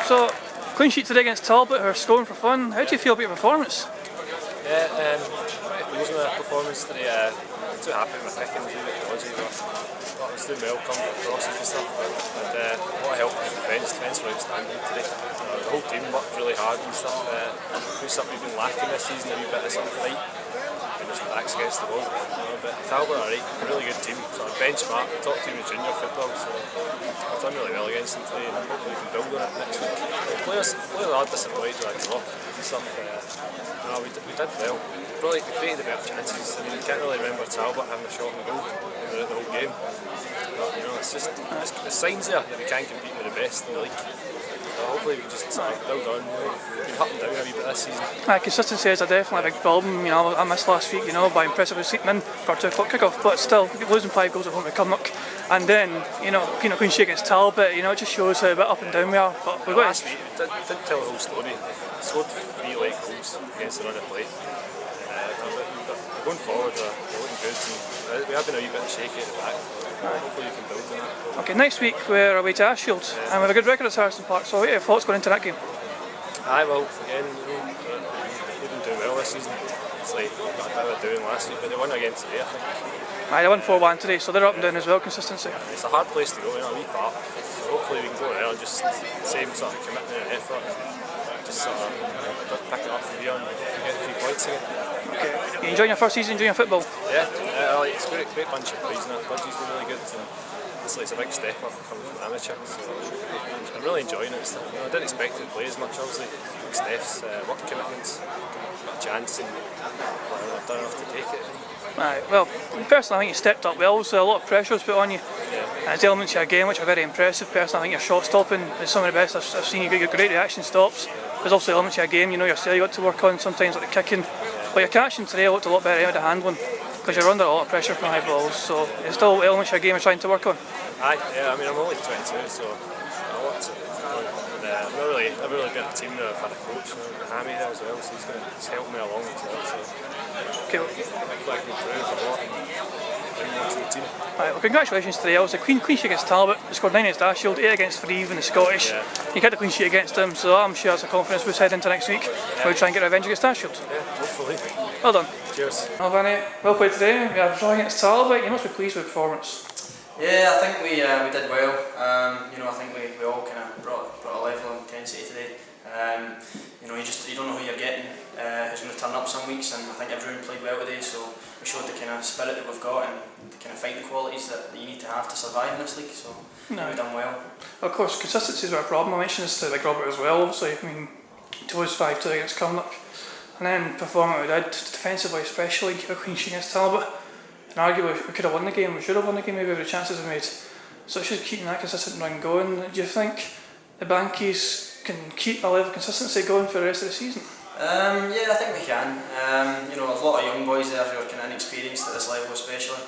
So, clean sheet today against Talbot, who are scoring for fun. How do you feel about your performance? Yeah, quite pleased with my performance today. I'm too happy with my kicking, it was a bit dodgy, but I was doing well, coming for crosses and stuff. And a lot of help from the defence were outstanding today. The whole team worked really hard and stuff. It's something we've been lacking this season, a wee bit of sort of fight. And just backs against the wall. But Talbot are a really good team, sort of benchmark, top team in junior football, so I've done really well against them today and hopefully we can build on it next week. The players are disappointed with that draw and stuff. We did well. We created a better chances. I mean, you can't really remember Talbot having a shot on goal throughout the whole game. But it's signs there that we can compete with the best in the league. Hopefully we can just build on. We've been up and down a wee bit this season. Consistency is definitely a big problem. I missed last week, by impressively sleeping in for a 2 o'clock kick-off, but still losing 5 goals at home at Cumnock, and then clean sheet against Talbot. It just shows how a bit up and down we are. But last week we didn't tell the whole story. We scored 3 late goals against the run of play. But going forward, we're looking good. And we have been a wee bit shaky at the back. Hopefully we can build on that. Okay, next week we're away to Ashfield, and we have a good record at Holm Park. So what are your thoughts going into that game? Well, again, we've been doing well this season. It's like we got a bit of a doing last week, but they won again today, I think. They won 4-1 today, so they're up and down as well, consistency. It's a hard place to go, a wee park. So hopefully we can go there and just same sort of commitment and effort, and just sort of pick it up from here and get 3 points again. Okay, you enjoying your first season doing football? Yeah, it's a great bunch of boys, and that budgie's been really good. And it's a big step up coming from amateur, so I'm really enjoying it. I didn't expect to play as much, obviously. Steph's work commitments, got a chance, and I've done enough to take it. Well, personally I think you stepped up well, so a lot of pressure was put on you. Yeah. And there's elements of your game which are very impressive. Personally I think your shot stopping is some of the best I've seen. You get great reaction stops. There's also elements of your game, yourself you got to work on sometimes, like the kicking. But your catching today looked a lot better out of the handling, because you're under a lot of pressure from high balls, so there's still elements of your game you're trying to work on. I'm only 22, so a lot to work on. I've never really been a team now. I've had a coach, Hammy there as well, so he's helped me along as well. So okay. Hopefully I can improve a lot and bring more to the team. Well, congratulations today. Also, clean sheet against Talbot. You scored 9 against Ashfield, 8 against Freve in the Scottish. Yeah. You get the clean sheet against them, so I'm sure that's a confidence we'll head into next week. Yeah. We'll try and get revenge against Ashfield. Yeah, hopefully. Well done. Cheers. Well, Vanny, well played today. We have a draw against Talbot. You must be pleased with the performance. Yeah, I think we did well. I think we all kind of brought a level of intensity today. You don't know who you're getting, who's going to turn up some weeks, and I think everyone played well today. So we showed the kind of spirit that we've got and the kind of fighting qualities that you need to have to survive in this league. So we've done well. Of course, consistency is a problem. I mentioned this to Big Robert as well. Obviously, to us 5-2 against Cumnock, and then performing what we did defensively, especially keep a clean sheet against Talbot. And arguably we could have won the game. We should have won the game maybe with the chances we made. So it's just keeping that consistent run going. Do you think the Bankies can keep a level of consistency going for the rest of the season? Yeah, I think we can. There's a lot of young boys there who are kind of inexperienced at this level especially.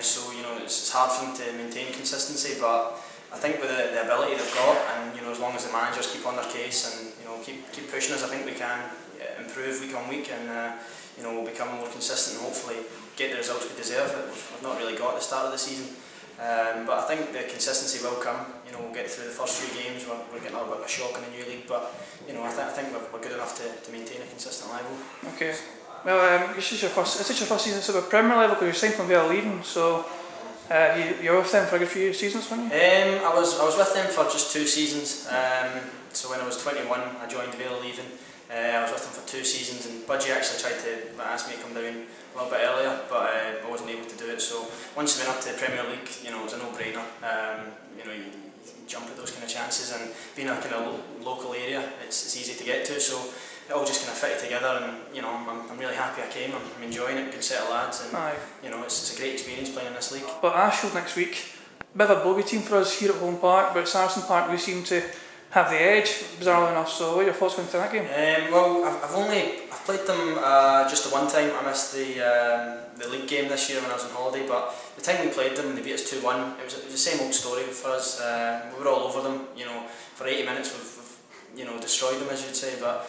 So it's hard for them to maintain consistency, but I think with the ability they've got, and as long as the managers keep on their case and keep pushing us, I think we can improve week on week, and we'll become more consistent and hopefully get the results we deserve that we've not really got at the start of the season. But I think the consistency will come. We'll get through the first few games. We're getting a little bit of a shock in the new league, but I think we're good enough to maintain a consistent level. Okay. Well, this is your first season at the Premier level, because you're signed from Vale leaving. So you were with them for a good few seasons, weren't you? I was with them for just 2 seasons. So when I was 21, I joined Vale leaving. I was with them for 2 seasons, and Budgie actually tried to ask me to come down a little bit earlier, but I wasn't able to do it. So once we went up to the Premier League, it was a no-brainer. You jump at those kind of chances, and being a kind of local area, it's easy to get to. So it all just kind of fitted together, and I'm really happy I came. I'm enjoying it. Good set of lads, and it's a great experience playing in this league. But Ashfield next week, a bit of a bogey team for us here at Holm Park, but at Holm Park we seem to have the edge, bizarrely enough. So what are your thoughts going into that game? Well, I've played them just the one time. I missed the league game this year when I was on holiday, but the time we played them, they beat us 2-1. It was the same old story for us. We were all over them. For 80 minutes we've destroyed them, as you'd say. But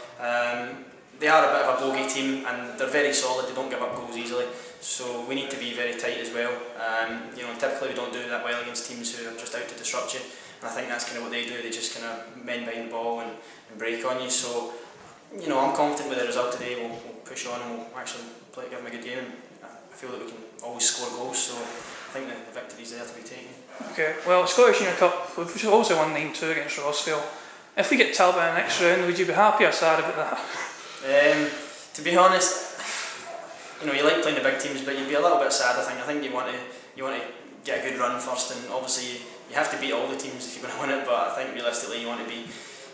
they are a bit of a bogey team, and they're very solid. They don't give up goals easily. So we need to be very tight as well. Typically we don't do that well against teams who are just out to disrupt you. and I think that's kind of what they do. They just kind of men behind the ball and break on you. So, you know, I'm confident with the result today. We'll push on and we'll actually give them a good game. I feel that we can always score goals, so I think the victory's there to be taken. Okay, well, Scottish Junior Cup, we've also won 9-2 against Rossvale. If we get Talbot in the next round, would you be happy or sad about that? To be honest, you know, you like playing the big teams, but you'd be a little bit sad. I think you want to get a good run first, and obviously you have to beat all the teams if you're going to win it. But I think realistically, you want to be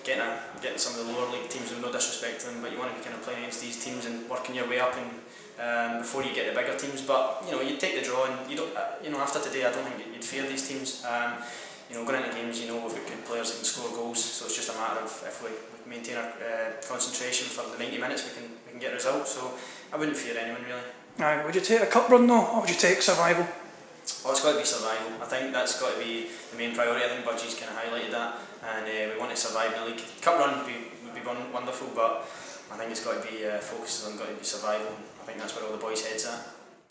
getting some of the lower league teams, with no disrespect to them, but you want to be kind of playing against these teams and working your way up and before you get the bigger teams. But you know, you take the draw, and you don't. You know, after today, I don't think you'd fear these teams. You know, going into games, you know we've got good players that can score goals, so it's just a matter of if we maintain our concentration for the 90 minutes, we can get results. So I wouldn't fear anyone really. Would you take a cup run though, or would you take survival? Well, it's got to be survival. I think that's got to be the main priority. I think Budgie's kind of highlighted that, and we want to survive in the league. Cup run would be wonderful, but I think it's got to be focuses on got to be survival. I think that's where all the boys' heads at.